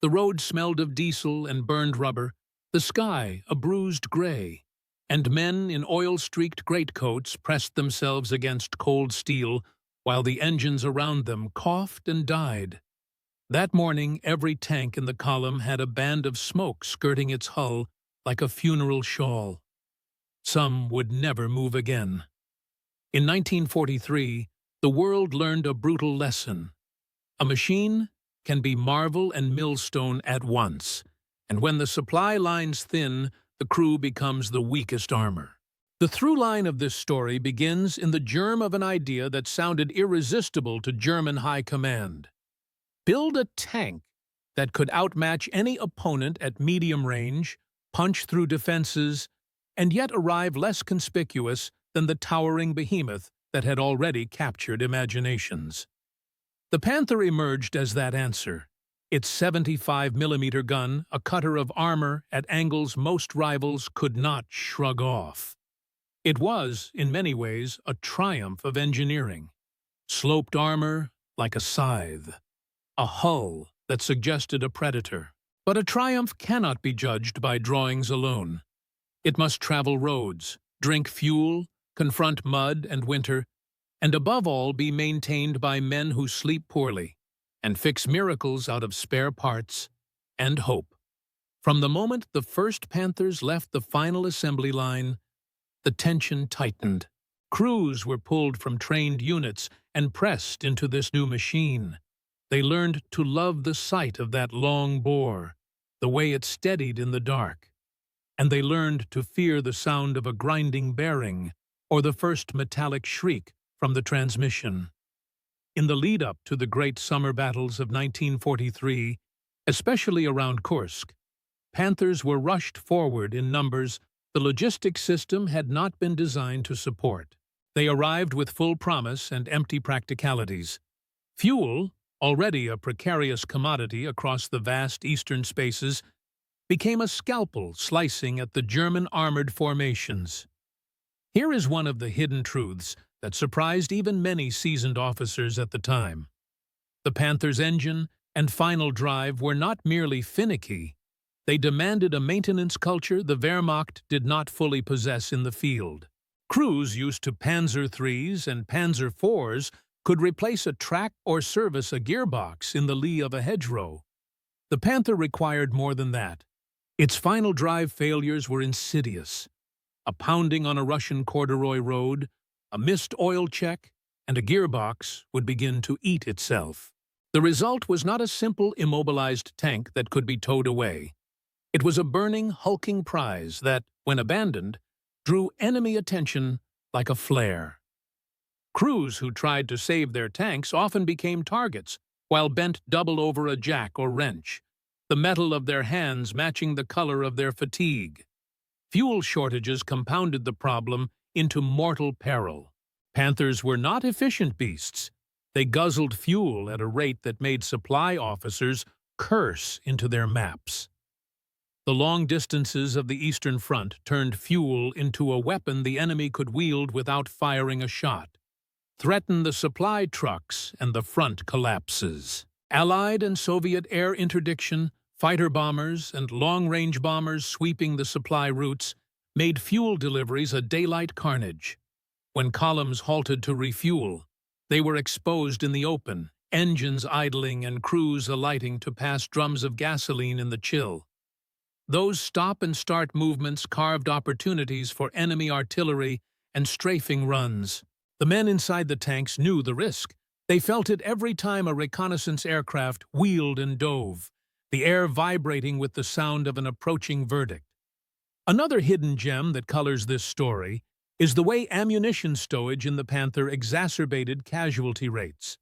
The road smelled of diesel and burned rubber, the sky a bruised gray, and men in oil-streaked greatcoats pressed themselves against cold steel while the engines around them coughed and died. That morning, every tank in the column had a band of smoke skirting its hull like a funeral shawl. Some would never move again. In 1943, the world learned a brutal lesson. A machine can be marvel and millstone at once, and when the supply line's thin, the crew becomes the weakest armor. The through line of this story begins in the germ of an idea that sounded irresistible to German high command. Build a tank that could outmatch any opponent at medium range, punch through defenses, and yet arrive less conspicuous than the towering behemoth that had already captured imaginations. The Panther emerged as that answer. Its 75mm gun, a cutter of armor at angles most rivals could not shrug off. It was, in many ways, a triumph of engineering. Sloped armor like a scythe. A hull that suggested a predator. But a triumph cannot be judged by drawings alone. It must travel roads, drink fuel, confront mud and winter, and above all be maintained by men who sleep poorly and fix miracles out of spare parts and hope. From the moment the first Panthers left the final assembly line, the tension tightened. Crews were pulled from trained units and pressed into this new machine. They learned to love the sight of that long bore, the way it steadied in the dark. And they learned to fear the sound of a grinding bearing or the first metallic shriek from the transmission. In the lead-up to the great summer battles of 1943, especially around Kursk, Panthers were rushed forward in numbers the logistics system had not been designed to support. They arrived with full promise and empty practicalities. Fuel, already a precarious commodity across the vast eastern spaces, became a scalpel slicing at the German armored formations. Here is one of the hidden truths that surprised even many seasoned officers at the time. The Panther's engine and final drive were not merely finicky. They demanded a maintenance culture the Wehrmacht did not fully possess in the field. Crews used to Panzer IIIs and Panzer IVs could replace a track or service a gearbox in the lee of a hedgerow. The Panther required more than that. Its final drive failures were insidious. A pounding on a Russian corduroy road, a missed oil check, and a gearbox would begin to eat itself. The result was not a simple immobilized tank that could be towed away. It was a burning, hulking prize that, when abandoned, drew enemy attention like a flare. Crews who tried to save their tanks often became targets, while bent double over a jack or wrench, the metal of their hands matching the color of their fatigue. Fuel shortages compounded the problem into mortal peril. Panthers were not efficient beasts. They guzzled fuel at a rate that made supply officers curse into their maps. The long distances of the Eastern Front turned fuel into a weapon the enemy could wield without firing a shot. Threaten the supply trucks and the front collapses. Allied and Soviet air interdiction, fighter bombers, and long-range bombers sweeping the supply routes made fuel deliveries a daylight carnage. When columns halted to refuel, they were exposed in the open, engines idling and crews alighting to pass drums of gasoline in the chill. Those stop-and-start movements carved opportunities for enemy artillery and strafing runs. The men inside the tanks knew the risk. They felt it every time a reconnaissance aircraft wheeled and dove, the air vibrating with the sound of an approaching verdict. Another hidden gem that colors this story is the way ammunition stowage in the Panther exacerbated casualty rates.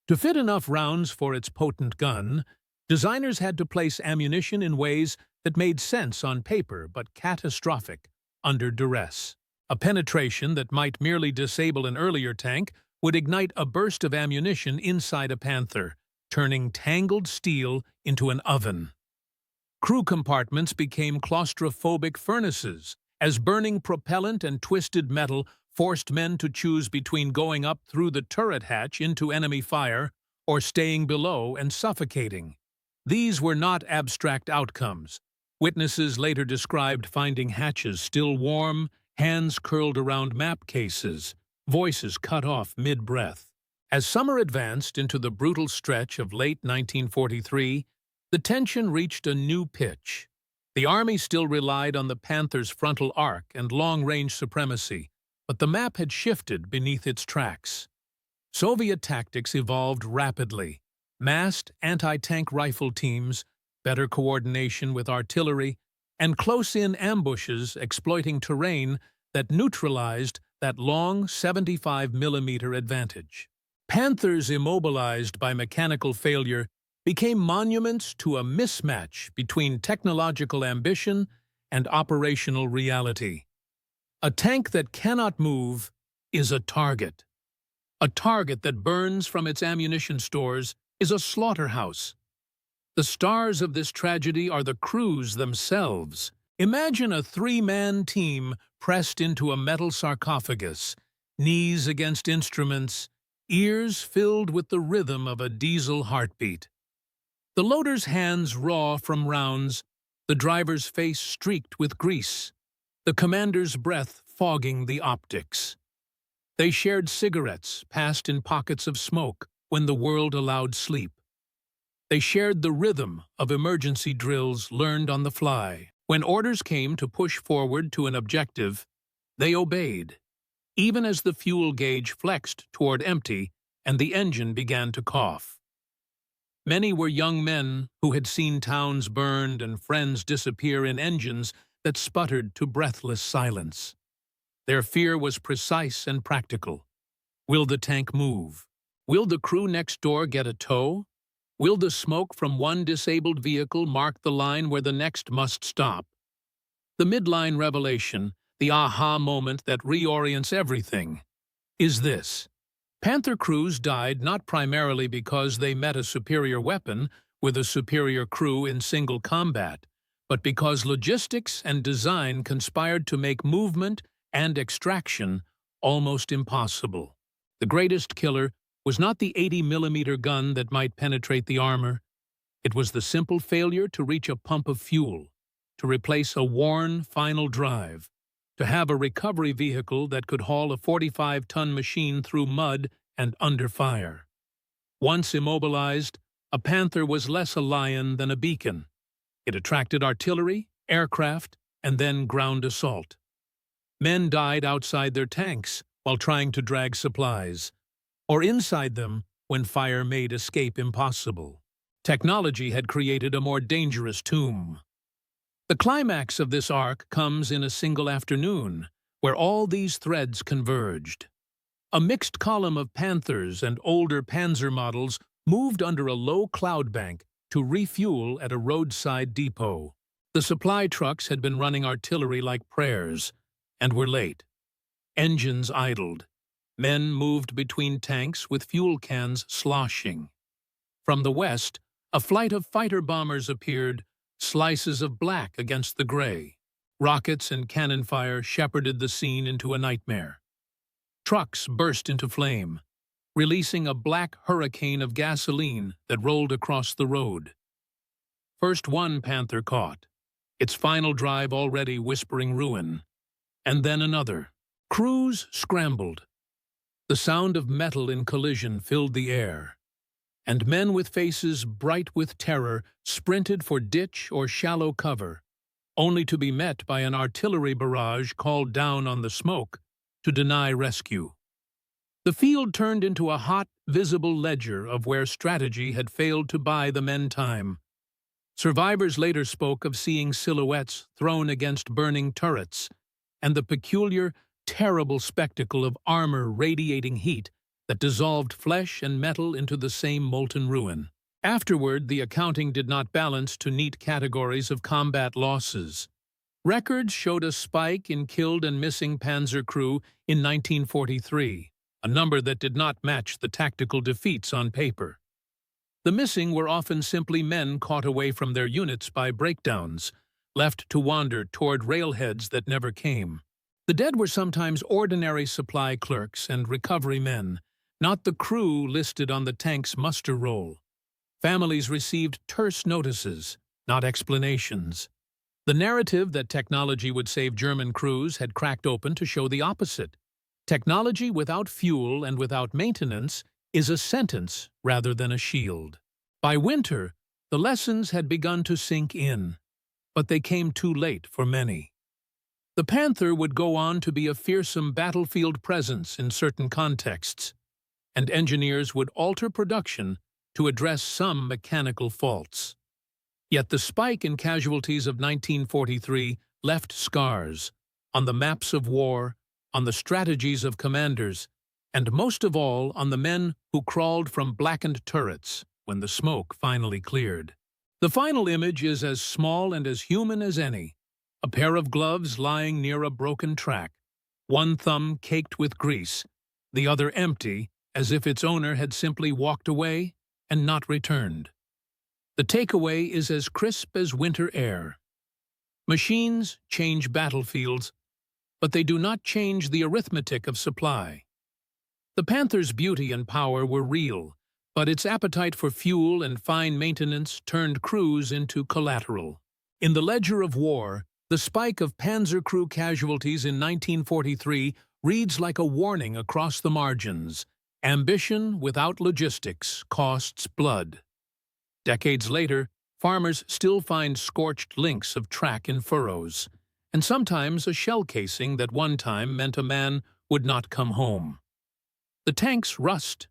To fit enough rounds for its potent gun, designers had to place ammunition in ways that made sense on paper but catastrophic under duress. A penetration that might merely disable an earlier tank would ignite a burst of ammunition inside a Panther, turning tangled steel into an oven. Crew compartments became claustrophobic furnaces, as burning propellant and twisted metal forced men to choose between going up through the turret hatch into enemy fire or staying below and suffocating. These were not abstract outcomes. Witnesses later described finding hatches still warm, hands curled around map cases, voices cut off mid-breath. As summer advanced into the brutal stretch of late 1943, the tension reached a new pitch. The Army still relied on the Panthers' frontal arc and long-range supremacy, but the map had shifted beneath its tracks. Soviet tactics evolved rapidly. Massed anti-tank rifle teams, better coordination with artillery, and close-in ambushes exploiting terrain that neutralized that long 75mm advantage. Panthers immobilized by mechanical failure became monuments to a mismatch between technological ambition and operational reality. A tank that cannot move is a target. A target that burns from its ammunition stores is a slaughterhouse. The stars of this tragedy are the crews themselves. Imagine a three-man team pressed into a metal sarcophagus, knees against instruments, ears filled with the rhythm of a diesel heartbeat. The loader's hands raw from rounds, the driver's face streaked with grease, the commander's breath fogging the optics. They shared cigarettes passed in pockets of smoke when the world allowed sleep. They shared the rhythm of emergency drills learned on the fly. When orders came to push forward to an objective, they obeyed, even as the fuel gauge flexed toward empty and the engine began to cough. Many were young men who had seen towns burned and friends disappear in engines that sputtered to breathless silence. Their fear was precise and practical. Will the tank move? Will the crew next door get a tow? Will the smoke from one disabled vehicle mark the line where the next must stop? The midline revelation, the aha moment that reorients everything, is this. Panther crews died not primarily because they met a superior weapon with a superior crew in single combat, but because logistics and design conspired to make movement and extraction almost impossible. The greatest killer was not the 80mm gun that might penetrate the armor. It was the simple failure to reach a pump of fuel, to replace a worn final drive, to have a recovery vehicle that could haul a 45-ton machine through mud and under fire. Once immobilized, a Panther was less a lion than a beacon. It attracted artillery, aircraft, and then ground assault. Men died outside their tanks while trying to drag supplies, or inside them when fire made escape impossible. Technology had created a more dangerous tomb. The climax of this arc comes in a single afternoon, where all these threads converged. A mixed column of Panthers and older Panzer models moved under a low cloud bank to refuel at a roadside depot. The supply trucks had been running artillery like prayers, and were late. Engines idled. Men moved between tanks with fuel cans sloshing. From the west, a flight of fighter bombers appeared, slices of black against the gray. Rockets and cannon fire shepherded the scene into a nightmare. Trucks burst into flame, releasing a black hurricane of gasoline that rolled across the road. First one Panther caught, its final drive already whispering ruin, and then another. Crews scrambled. The sound of metal in collision filled the air, and men with faces bright with terror sprinted for ditch or shallow cover, only to be met by an artillery barrage called down on the smoke to deny rescue. The field turned into a hot, visible ledger of where strategy had failed to buy the men time. Survivors later spoke of seeing silhouettes thrown against burning turrets, and the peculiar, terrible spectacle of armor radiating heat that dissolved flesh and metal into the same molten ruin. Afterward, the accounting did not balance to neat categories of combat losses. Records showed a spike in killed and missing Panzercrew in 1943, a number that did not match the tactical defeats on paper. The missing were often simply men caught away from their units by breakdowns, left to wander toward railheads that never came. The dead were sometimes ordinary supply clerks and recovery men, not the crew listed on the tank's muster roll. Families received terse notices, not explanations. The narrative that technology would save German crews had cracked open to show the opposite. Technology without fuel and without maintenance is a sentence rather than a shield. By winter, the lessons had begun to sink in, but they came too late for many. The Panther would go on to be a fearsome battlefield presence in certain contexts, and engineers would alter production to address some mechanical faults. Yet the spike in casualties of 1943 left scars on the maps of war, on the strategies of commanders, and most of all on the men who crawled from blackened turrets when the smoke finally cleared. The final image is as small and as human as any. A pair of gloves lying near a broken track, one thumb caked with grease, the other empty, as if its owner had simply walked away and not returned. The takeaway is as crisp as winter air. Machines change battlefields, but they do not change the arithmetic of supply. The Panther's beauty and power were real, but its appetite for fuel and fine maintenance turned crews into collateral. In the ledger of war, the spike of Panzercrew casualties in 1943 reads like a warning across the margins. Ambition without logistics costs blood. Decades later, farmers still find scorched links of track in furrows, and sometimes a shell casing that one time meant a man would not come home. The tanks rust.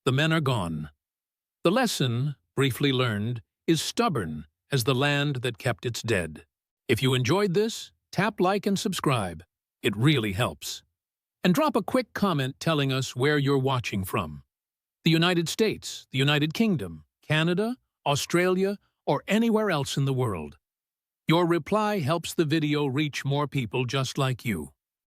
The men are gone. The lesson, briefly learned, is stubborn as the land that kept its dead. If you enjoyed this, tap like and subscribe. It really helps. And drop a quick comment telling us where you're watching from. The United States, the United Kingdom, Canada, Australia, or anywhere else in the world. Your reply helps the video reach more people just like you.